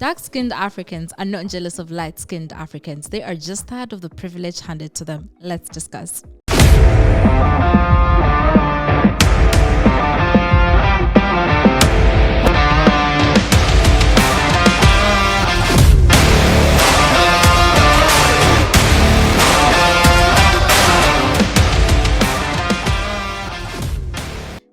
Dark-skinned Africans are not jealous of light-skinned Africans. They are just tired of the privilege handed to them. Let's discuss.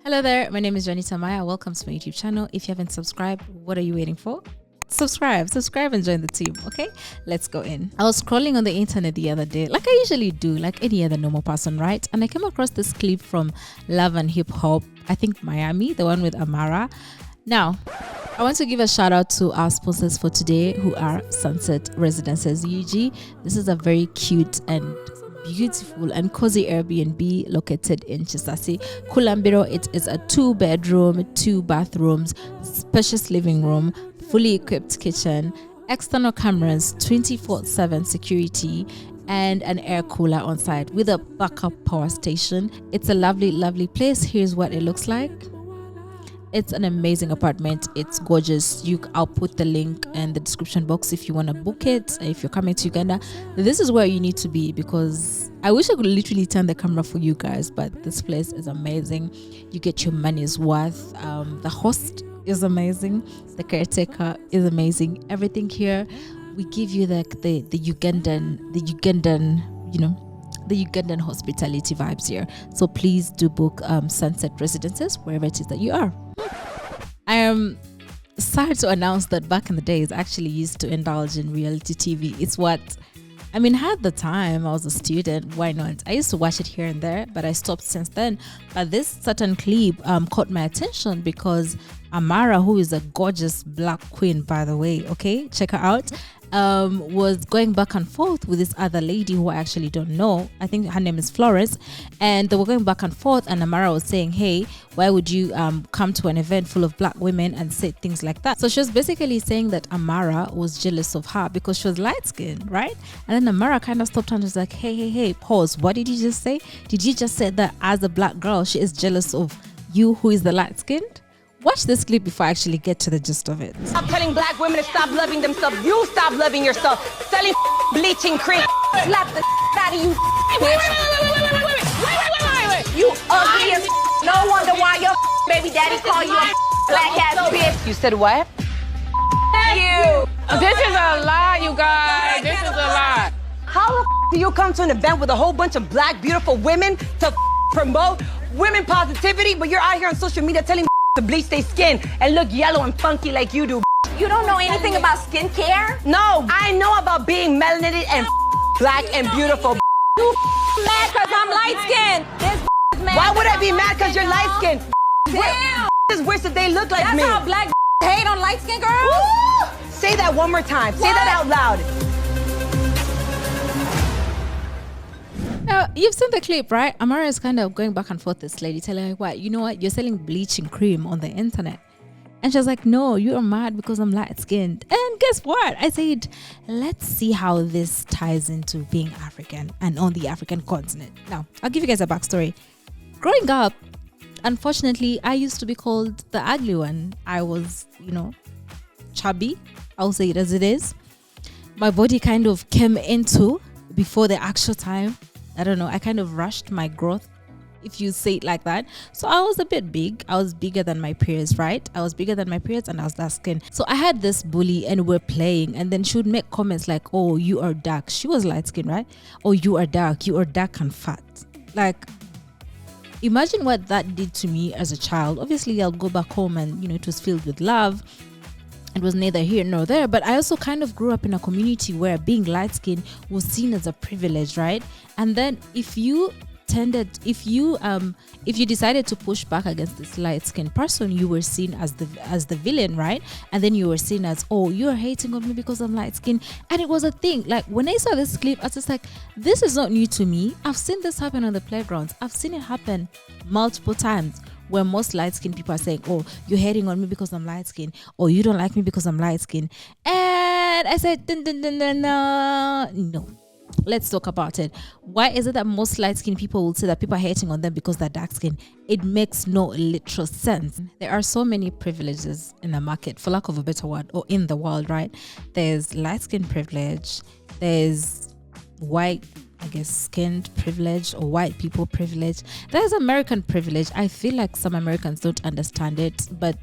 Hello there, my name is Maaya. Welcome to my YouTube channel. If you haven't subscribed, what are you waiting for? Subscribe and join the team. Okay, let's go in. I was scrolling on the internet the other day, like I usually do, like any other normal person, right? And I came across this clip from Love and Hip Hop, I think Miami, the one with Amara. Now, I want to give a shout out to our sponsors for today, who are Sunset Residences UG. This is a very cute and beautiful and cozy Airbnb located in Chisasi, Kulambiro. It is a 2-bedroom, 2 bathrooms, spacious living room, fully equipped kitchen, external cameras, 24/7 security, and an air cooler on site with a backup power station. It's a lovely place. Here's what it looks like. It's an amazing apartment. It's gorgeous. I'll put the link in the description box if you want to book it. If you're coming to Uganda, this is where you need to be, because I wish I could literally turn the camera for you guys, but this place is amazing. You get your money's worth. The host is amazing. The caretaker is amazing. Everything here, we give you the Ugandan, the Ugandan hospitality vibes here. So please do book Sunset Residences wherever it is that you are. I am sad to announce that back in the days, I actually used to indulge in reality TV. It's what, had the time. I was a student. Why not? I used to watch it here and there, but I stopped since then. But this certain clip caught my attention because Amara, who is a gorgeous black queen, by the way, okay, check her out, was going back and forth with this other lady who I actually don't know. I think her name is Florence, and they were going back and forth, and Amara was saying, hey, why would you come to an event full of black women and say things like that? So she was basically saying that Amara was jealous of her because she was light-skinned, right? And then Amara kind of stopped and was like, hey, pause, what did you just say? Did you just say that as a black girl she is jealous of you, who is the light-skinned? Watch this clip before I actually get to the gist of it. Stop telling black women to stop loving themselves. You stop loving yourself. Selling bleaching cream. Slap the out of you. Wait. You ugly as no wonder why your baby daddy call you a black ass bitch. You said what? You. This is a lie, you guys. This is a lie. How do you come to an event with a whole bunch of black, beautiful women to promote women positivity, but you're out here on social media telling to bleach their skin and look yellow and funky like you do? You don't know anything about skincare? No, I know about being melanated and black and beautiful. You mad because I'm light-skinned. This mad. Why would I be mad because you're light-skinned? Damn. This wish that they look like That's me. how black hate on light-skinned girls? Woo! Say that one more time. Say that out loud. Now, you've seen the clip, right? Amara is kind of going back and forth, this lady, telling her, what, you know what, you're selling bleaching cream on the internet. And she's like, no, you are mad because I'm light-skinned. And guess what? I said, let's see how this ties into being African and on the African continent. Now, I'll give you guys a backstory. Growing up, unfortunately, I used to be called the ugly one. I was, chubby. I'll say it as it is. My body kind of came into before the actual time. I don't know, I kind of rushed my growth, if you say it like that. So I was a bit big. I was bigger than my peers, right? I was bigger than my peers and I was dark skinned. So I had this bully and we're playing, and then she would make comments like, oh, you are dark. She was light skinned, right? Oh, you are dark and fat. Like, imagine what that did to me as a child. Obviously, I'll go back home and, it was filled with love. It was neither here nor there, but I also kind of grew up in a community where being light-skinned was seen as a privilege, right? And then if you decided to push back against this light-skinned person, you were seen as the villain, right? And then you were seen as, oh, you're hating on me because I'm light-skinned. And it was a thing. Like, when I saw this clip, I was just like, this is not new to me. I've seen this happen on the playgrounds. I've seen it happen multiple times, where most light-skinned people are saying, oh, you're hating on me because I'm light-skinned, or you don't like me because I'm light-skinned. And I said, no. Let's talk about it. Why is it that most light-skinned people will say that people are hating on them because they're dark-skinned? It makes no literal sense. There are so many privileges in the market, for lack of a better word, or in the world, right? There's light-skin privilege. There's white, I guess, skinned privilege or white people privilege. There's American privilege. I feel like some Americans don't understand it, but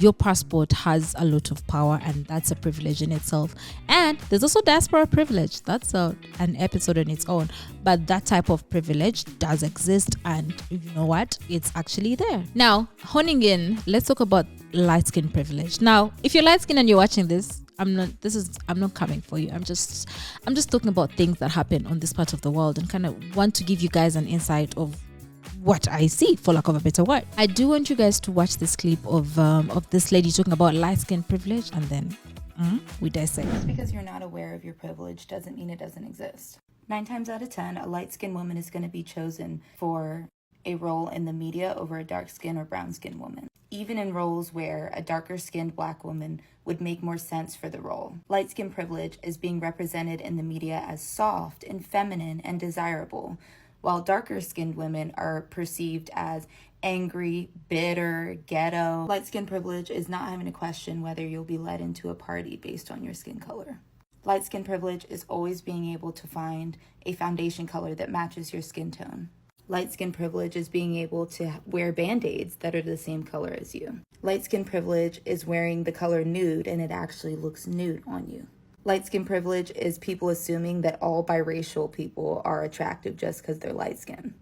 your passport has a lot of power, and that's a privilege in itself. And there's also diaspora privilege. That's an episode on its own, but that type of privilege does exist, and you know what, it's actually there. Now, honing in, let's talk about light skin privilege. Now, if you're light skin and you're watching this, I'm not coming for you. I'm just talking about things that happen on this part of the world, and kind of want to give you guys an insight of what I see, for lack of a better word. I do want you guys to watch this clip of this lady talking about light skin privilege, and then we dissect. Just because you're not aware of your privilege doesn't mean it doesn't exist. 9 times out of 10, a light-skinned woman is going to be chosen for a role in the media over a dark-skinned or brown-skinned woman, even in roles where a darker-skinned black woman would make more sense for the role. Light-skin privilege is being represented in the media as soft and feminine and desirable, while darker-skinned women are perceived as angry, bitter, ghetto. Light-skin privilege is not having to question whether you'll be led into a party based on your skin color. Light-skin privilege is always being able to find a foundation color that matches your skin tone. Light-skin privilege is being able to wear Band-Aids that are the same color as you. Light-skin privilege is wearing the color nude and it actually looks nude on you. Light-skin privilege is people assuming that all biracial people are attractive just because they're light-skinned.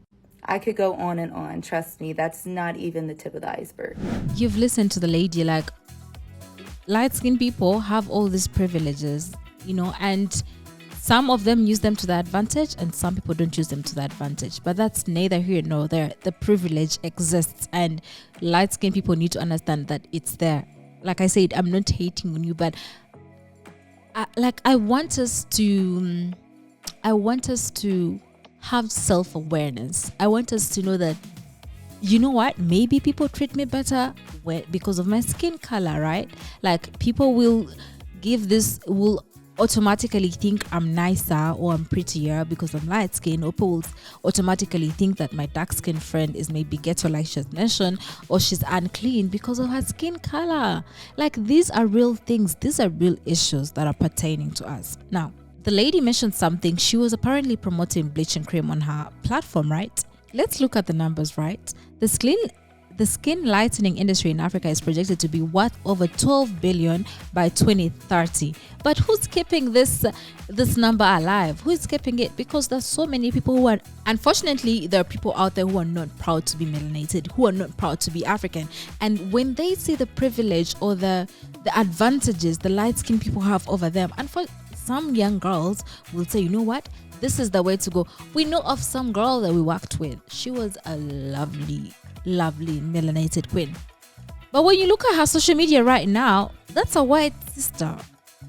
I could go on and on. Trust me, that's not even the tip of the iceberg. You've listened to the lady, like, light-skinned people have all these privileges, you know, and some of them use them to their advantage and some people don't use them to their advantage. But that's neither here nor there. The privilege exists, and light-skinned people need to understand that it's there. Like I said, I'm not hating on you, but I want us to have self-awareness. I want us to know that, you know what, maybe people treat me better because of my skin color, right? Like, people will automatically think I'm nicer or I'm prettier because I'm light skin, or people will automatically think that my dark skinned friend is maybe ghetto, like she's mentioned, or she's unclean because of her skin color. Like, these are real things. These are real issues that are pertaining to us. Now, the lady mentioned something. She was apparently promoting bleaching cream on her platform, right? Let's look at the numbers, right? The skin lightening industry in Africa is projected to be worth over 12 billion by 2030. But who's keeping this number alive? Who's keeping it? Because there's so many people who are, unfortunately, there are people out there who are not proud to be melanated, who are not proud to be African. And when they see the privilege or the advantages the light-skinned people have over them, and for some young girls will say, you know what? This is the way to go. We know of some girl that we worked with. She was a lovely melanated queen, but when you look at her social media right now, that's a white sister.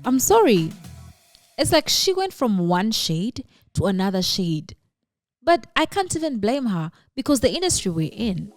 I'm sorry, it's like she went from one shade to another shade. But I can't even blame her, because the industry we're in,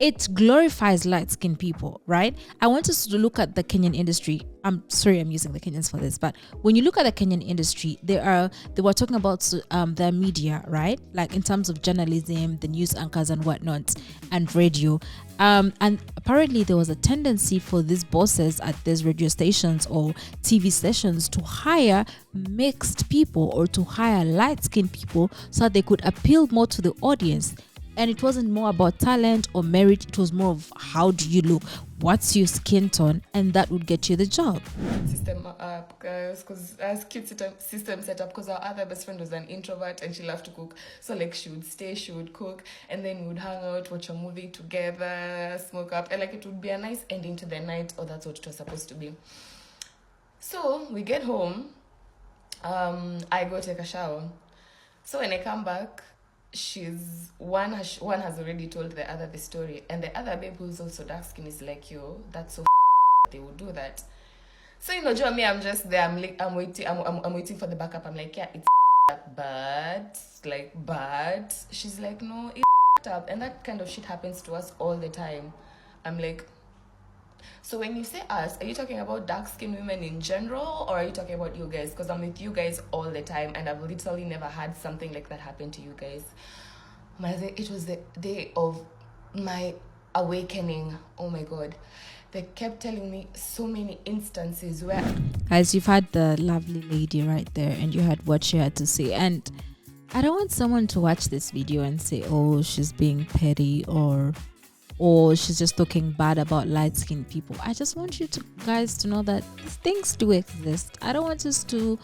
it glorifies light-skinned people, right? I want us to look at the Kenyan industry. I'm sorry I'm using the Kenyans for this, but when you look at the Kenyan industry, they were talking about their media, right? Like, in terms of journalism, the news anchors and whatnot, and radio. And apparently there was a tendency for these bosses at these radio stations or TV stations to hire mixed people or to hire light-skinned people so that they could appeal more to the audience. And it wasn't more about talent or merit, it was more of how do you look, what's your skin tone, and that would get you the job. System up, because as cute system set up, because our other best friend was an introvert and she loved to cook. So like, she would stay, she would cook, and then we would hang out, watch a movie together, smoke up, and like, it would be a nice ending to the night, or that's what it was supposed to be. So we get home, I go take a shower. So when I come back, one has already told the other the story, and the other babe who's also dark skin is like, yo, that's so they would do that. So, you know, Joe, me, I'm just there, I'm waiting for the backup. I'm like, yeah, it's but she's like, no, it's up. And that kind of shit happens to us all the time. I'm like, So when you say us, are you talking about dark-skinned women in general, or are you talking about you guys? Because I'm with you guys all the time, and I've literally never had something like that happen to you guys. It was the day of my awakening. Oh my God. They kept telling me so many instances where... Guys, you've had the lovely lady right there, and you heard what she had to say. And I don't want someone to watch this video and say, oh, she's being petty, or she's just talking bad about light-skinned people. I just want you guys to know that these things do exist. I don't want us to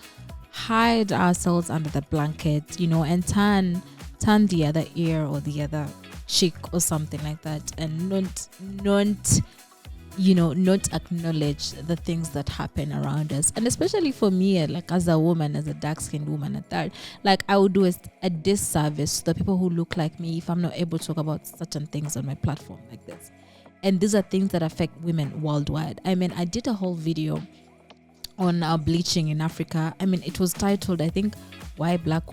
hide ourselves under the blanket, and turn the other ear or the other cheek or something like that, and not acknowledge the things that happen around us. And especially for me, like as a woman, as a dark-skinned woman at that, like I would do a disservice to the people who look like me if I'm not able to talk about certain things on my platform like this. And these are things that affect women worldwide. I mean, I did a whole video on bleaching in Africa. I mean, it was titled, I think, Why Black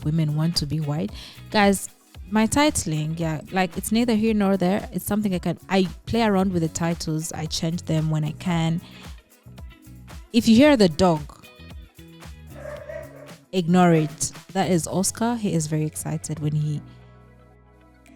Women Want to Be White. Guys, my titling, like it's neither here nor there. It's something I play around with the titles. I change them when I can. If you hear the dog, ignore it. That is Oscar. He is very excited when he...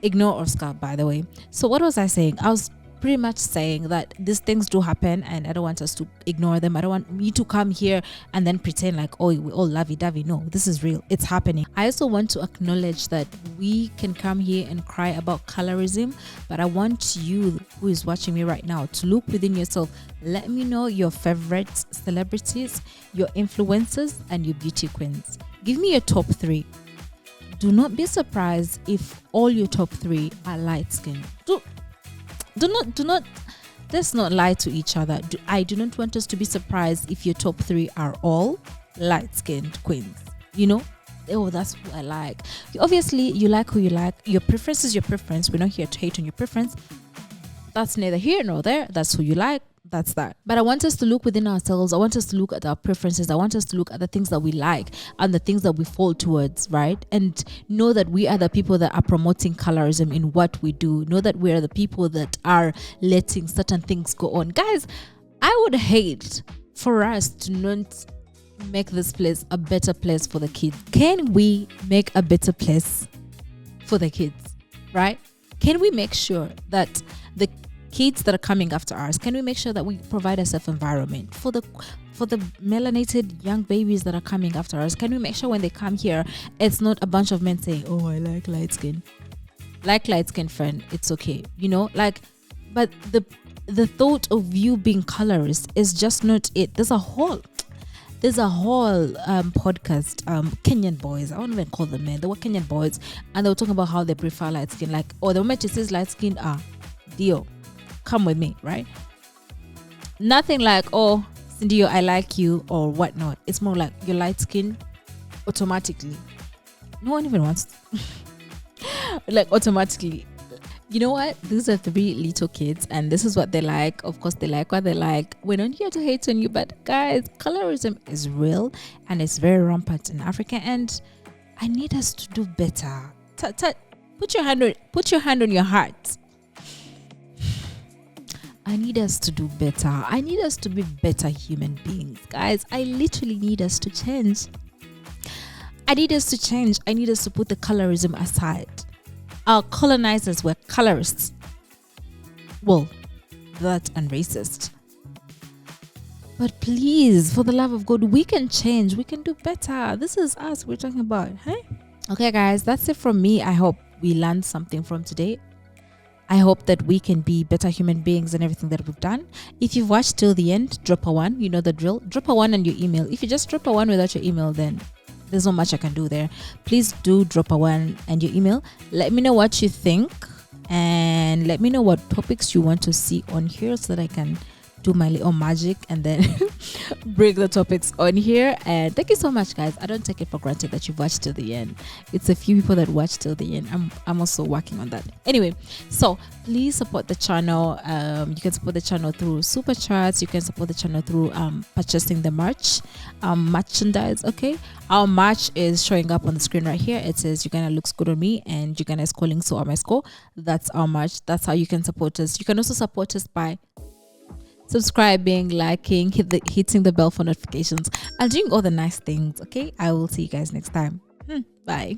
Ignore Oscar, by the way. So what was I saying? I was pretty much saying that these things do happen, and I don't want us to ignore them. I don't want me to come here and then pretend like, oh, we all lovey-dovey. No, this is real. It's happening. I also want to acknowledge that we can come here and cry about colorism, but I want you who is watching me right now to look within yourself. Let me know your favorite celebrities, your influencers, and your beauty queens. Give me your top 3. Do not be surprised if all your top 3 are light-skinned. Do not let's not lie to each other. I do not want us to be surprised if your top 3 are all light-skinned queens. Oh, that's who I like. Obviously, you like who you like. Your preference is your preference. We're not here to hate on your preference. That's neither here nor there. That's who you like. That's that. But I want us to look within ourselves. I want us to look at our preferences. I want us to look at the things that we like and the things that we fall towards, right? And know that we are the people that are promoting colorism in what we do. Know that we are the people that are letting certain things go on. Guys, I would hate for us to not make this place a better place for the kids. Can we make a better place for the kids, right? Can we make sure that the kids that are coming after us, can we make sure that we provide a safe environment for the melanated young babies that are coming after us? Can we make sure when they come here, it's not a bunch of men saying, oh, I like light skin. Like light skin, friend, it's okay, but the thought of you being colorist is just not it. There's a whole podcast, Kenyan boys, I won't even call them men, they were Kenyan boys, and they were talking about how they prefer light skin. Like, the moment it says light skin, deal, come with me, right? Nothing like, oh, Cindy, I like you or whatnot. It's more like you're light skin automatically. No one even wants like automatically. You know what? These are 3 little kids and this is what they like. Of course, they like what they like. We're not here to hate on you, but guys, colorism is real and it's very rampant in Africa, and I need us to do better. Put your hand on your heart. I need us to do better. I need us to be better human beings. Guys, I literally need us to change. I need us to change. I need us to put the colorism aside. Our colonizers were colorists. Well, that and racist. But please, for the love of God, we can change. We can do better. This is us we're talking about. Hey? Okay, guys, that's it from me. I hope we learned something from today. I hope that we can be better human beings in everything that we've done. If you've watched till the end, drop a 1. You know the drill. Drop a 1 and your email. If you just drop a 1 without your email, then there's not much I can do there. Please do drop a 1 and your email. Let me know what you think, and let me know what topics you want to see on here so that I can do my little magic and then bring the topics on here. And thank you so much, guys. I don't take it for granted that you've watched till the end. It's a few people that watch till the end. I'm also working on that. Anyway, so please support the channel. You can support the channel through super chats. You can support the channel through purchasing the merch, merchandise. Okay, our merch is showing up on the screen right here. It says Uganda looks good on me and Uganda is calling, so am I score. That's our merch. That's how you can support us. You can also support us by subscribing, liking, hitting the bell for notifications, and doing all the nice things. Okay, I will see you guys next time. Bye.